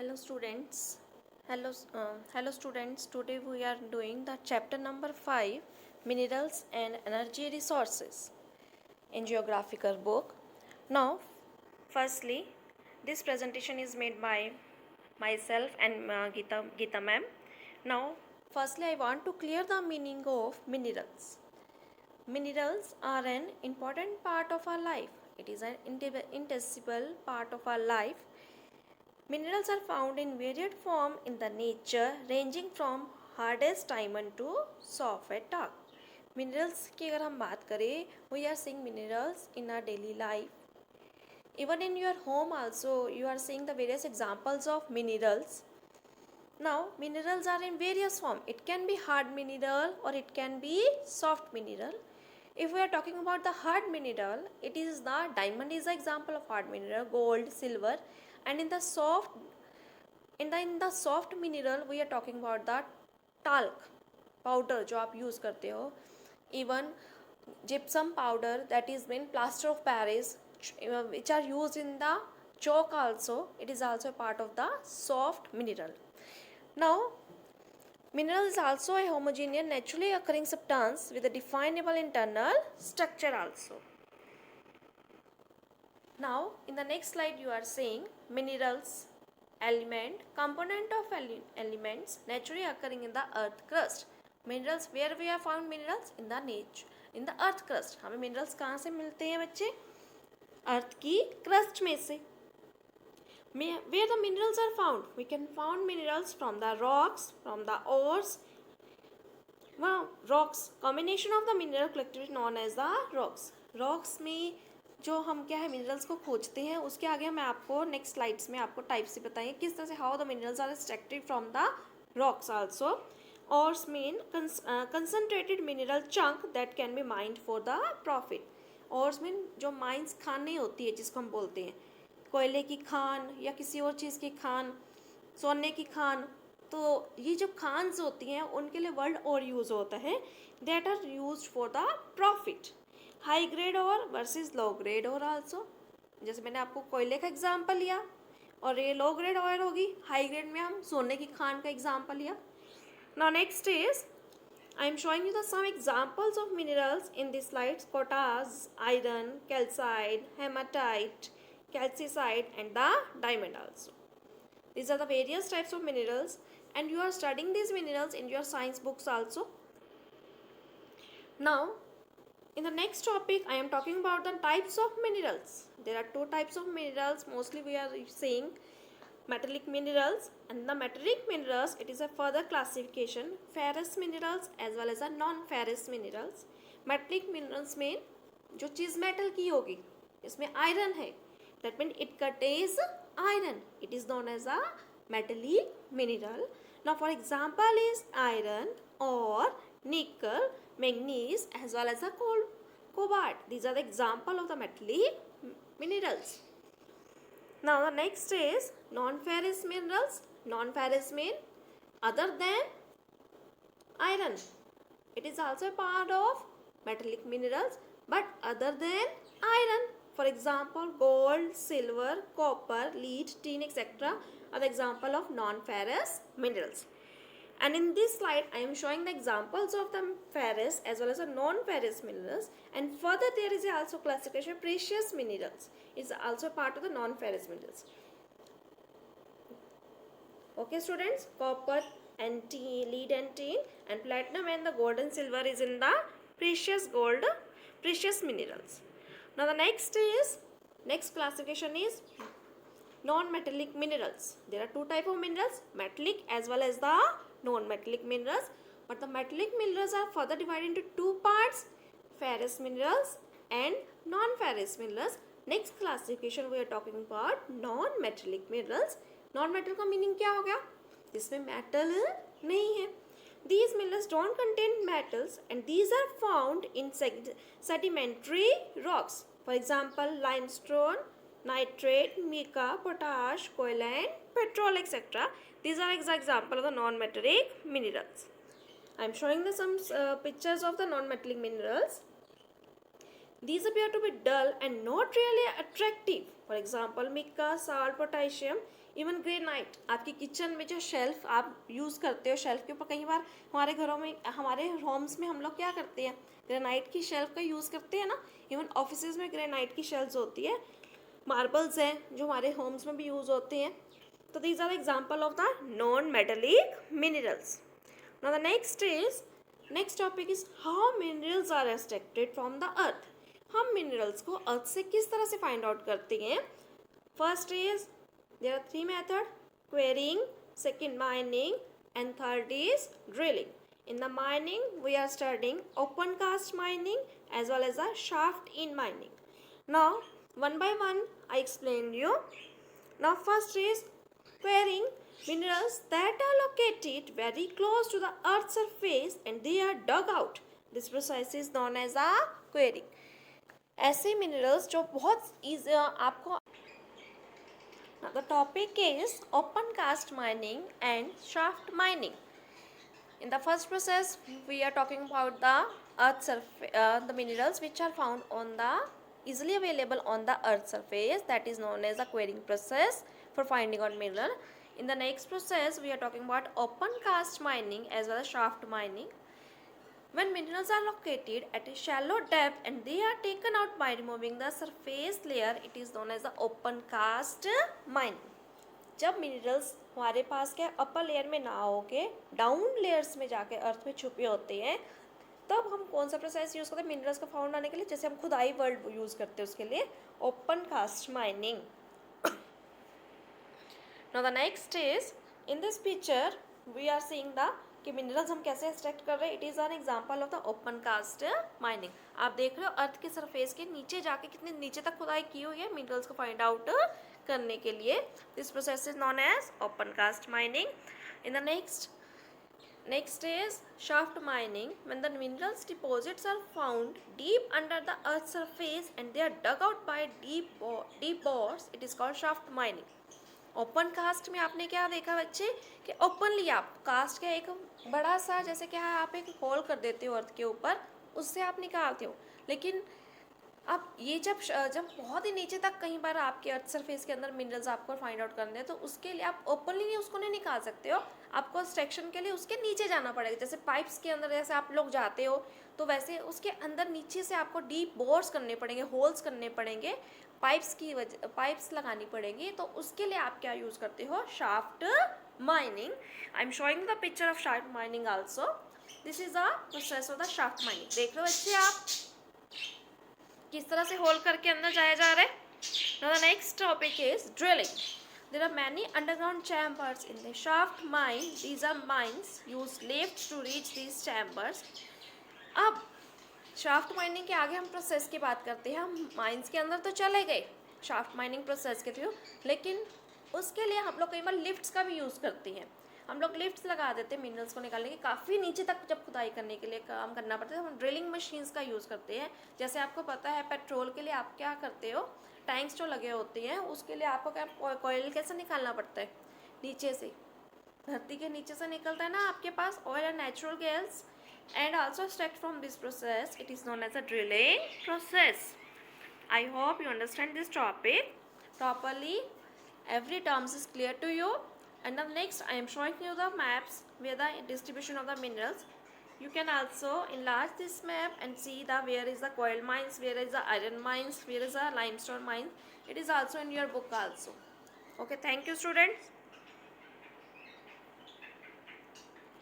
Hello students. Hello students. Today we are doing the chapter number 5, Minerals and Energy Resources in Geographical book. Now, firstly, this presentation is made by myself and Geeta ma'am. Now, firstly, I want to clear the meaning of minerals. Minerals are an important part of our life. It is an indivisible part of our life. Minerals are found in varied form in the nature, ranging from hardest diamond to soft talk. Minerals की अगर हम बात करें, we are seeing minerals in our daily life. Even in your home also, you are seeing the various examples of minerals. Now, minerals are in various form. It can be hard mineral or it can be soft mineral. If we are talking about the hard mineral, it is the diamond is the example of hard mineral, gold, silver, and in the soft mineral we are talking about the talc powder जो आप use करते हो, even gypsum powder, that is mean plaster of Paris, which are used in the chalk also. It is also a part of the soft mineral. Now, mineral is also a homogeneous naturally occurring substance with a definable internal structure also. Now, in the next slide you are saying minerals, element, component of elements naturally occurring in the earth crust. Minerals, where we have found minerals? In the nature, in the earth crust. हमें minerals कहाँ से मिलते हैं बच्चे? अर्थ की crust में से. Where the minerals are found? We can found minerals from the rocks, from the ores. Wow, rocks. Combination of the mineral collectively known as the rocks. Rocks में जो हम क्या है मिनरल्स को खोजते हैं, उसके आगे मैं आपको नेक्स्ट स्लाइड्स में आपको टाइप से बताएंगे किस तरह से how the minerals are extracted from the rocks also. Ores mean concentrated mineral chunk that can be mined for the profit. Ores mean जो माइंस खाने होती है जिसको हम बोलते हैं, कोयले की खान या किसी और चीज़ की खान, सोने की खान. तो ये जो खान्स होती हैं उनके लिए वर्ड और यूज़ होता है, that are used for the profit. High grade और वर्सेस लो ग्रेड और आल्सो. जैसे मैंने आपको कोयले का एग्जांपल लिया और ये लो ग्रेड ऑयल होगी, हाई ग्रेड में हम सोने की खान का एग्जांपल लिया. Now next is I am showing you the some examples of minerals in these slides: potash, iron, calcite, hematite, calcite, and the diamond also. These are the various types of minerals, and you are studying these minerals in your science books also. Now, in the next topic, I am talking about the types of minerals. There are two types of minerals. Mostly we are seeing metallic minerals, and the metallic minerals, it is a further classification, ferrous minerals as well as a non-ferrous minerals. Metallic minerals में जो चीज़ metal की होगी, इसमें iron है, that means it contains iron. It is known as a metallic mineral. Now, for example, is iron or nickel, manganese as well as a cobalt. These are the example of the metallic minerals. Now the next is non-ferrous minerals. Non-ferrous mean other than iron. It is also a part of metallic minerals but other than iron. For example, gold, silver, copper, lead, tin, etc. are the example of non-ferrous minerals. And in this slide, I am showing the examples of the ferrous as well as the non-ferrous minerals. And further, there is also classification of precious minerals. It's also part of the non-ferrous minerals. Okay, students, copper and tin, lead and tin, and platinum and the gold and silver is in the precious minerals. Now the next classification is non-metallic minerals. There are two types of minerals, metallic as well as the non-metallic minerals. But the metallic minerals are further divided into two parts, ferrous minerals and non-ferrous minerals. Next classification we are talking about non-metallic minerals. Non-metal का meaning क्या हो गया? जिसमें metal नहीं है. These minerals don't contain metals and these are found in sedimentary rocks. For example, limestone, nitrate, mica, potash, coal and petrol, etc. These are example of the non-metallic minerals. I am showing some pictures of the non-metallic minerals. These appear to be dull and not really attractive. For example, mica, salt, potassium, even granite. आपकी kitchen में जो shelf आप use करते हो, shelf के ऊपर कई बार हमारे घरों में, हमारे होम्स में हम लोग क्या करते हैं, ग्रेनाइट की शेल्फ का यूज़ करते हैं ना. इवन ऑफिसेज में ग्रेनाइट की शेल्फ्स होती है. मार्बल्स हैं जो हमारे होम्स में भी यूज़ होते हैं. तो these are example of the non metallic minerals. Now the next topic is how minerals are extracted from the earth. हम मिनरल्स को अर्थ से किस तरह से फाइंड आउट करते हैं. First is there are three methods: quarrying, second mining, and third is drilling. In the mining we are studying open cast mining as well as a shaft in mining. Now one by one I explain you. Now first is quarrying. Minerals that are located very close to the earth's surface and they are dug out. This process is known as a quarrying. ऐसे minerals जो बहुत आपको. Now the topic is open cast mining and shaft mining. In the first process, we are talking about the earth surface, the minerals which are found on the easily available on the earth surface. That is known as the quarrying process for finding out mineral. In the next process, we are talking about open cast mining as well as shaft mining. When minerals are located at a shallow depth and they are taken out by removing the surface layer, it is known as the open cast mining. जब minerals हमारे पास क्या upper layer में ना होके down layers में जाके अर्थ में छुपे होते हैं, तब हम कौन सा प्रोसेस यूज़ करते हैं मिनरल्स को फाउंड आने के लिए. जैसे हम खुदाई वर्ड यूज़ करते हैं उसके लिए open cast mining. Now the next is in this picture we are seeing the कि मिनरल्स हम कैसे एक्सट्रैक्ट कर रहे हैं. It is an example of the open cast mining. आप देख रहे हो अर्थ के सरफेस के नीचे जाके कितने नीचे तक खुदाई की हुई है मिनरल्स को फाइंड आउट करने के लिए. This process is known as open cast mining. In the next is shaft mining. When the minerals deposits are found deep under the earth's surface and they are dug out by deep bores, it is called shaft mining. Open cast में आपने क्या देखा बच्चे कि openly आप cast का एक बड़ा सा जैसे क्या है आप एक होल कर देते हो अर्थ के ऊपर, उससे आप निकालते हो. लेकिन अब ये जब बहुत ही नीचे तक कहीं बार आपके अर्थ सरफेस के अंदर मिनरल्स आपको फाइंड आउट करने हैं, तो उसके लिए आप ओपनली नहीं उसको नहीं निकाल सकते हो. आपको एक्सट्रैक्शन के लिए उसके नीचे जाना पड़ेगा. जैसे पाइप्स के अंदर जैसे आप लोग जाते हो तो वैसे उसके अंदर नीचे से आपको डीप बोर्स करने पड़ेंगे, होल्स करने पड़ेंगे, पाइप्स लगानी पड़ेगी. तो उसके लिए आप क्या यूज़ करते हो, shaft mining. I am showing the picture of shaft mining also. This is the process of the shaft mining. देख रहे हो बच्चे आप किस तरह से होल करके अंदर जाया जा रहा है. Now the next topic is drilling. There are many underground chambers in the shaft mine. These are mines use lifts to reach these chambers. अब शाफ्ट माइनिंग के आगे हम प्रोसेस की बात करते हैं. हम माइंस के अंदर तो चले गए शाफ्ट माइनिंग प्रोसेस के थ्रू, लेकिन उसके लिए हम लोग कई बार लिफ्ट्स का भी यूज़ करते हैं. हम लोग लिफ्ट्स लगा देते हैं मिनरल्स को निकालने के. काफ़ी नीचे तक जब खुदाई करने के लिए काम करना पड़ता है तो हम ड्रिलिंग मशीन्स का यूज़ करते हैं. जैसे आपको पता है पेट्रोल के लिए आप क्या करते हो, टैंक्स जो लगे होते हैं उसके लिए आपको क्या ऑयल कैसे निकालना पड़ता है, नीचे से, धरती के नीचे से निकलता है ना आपके पास oil and natural gas, and also extract from this process. It is known as a drilling process. I hope you understand this topic properly. Every terms is clear to you. And the next I am showing you the maps where the distribution of the minerals. You can also enlarge this map and see the where is the coal mines, where is the iron mines, where is the limestone mines. It is also in your book also. Okay, thank you students.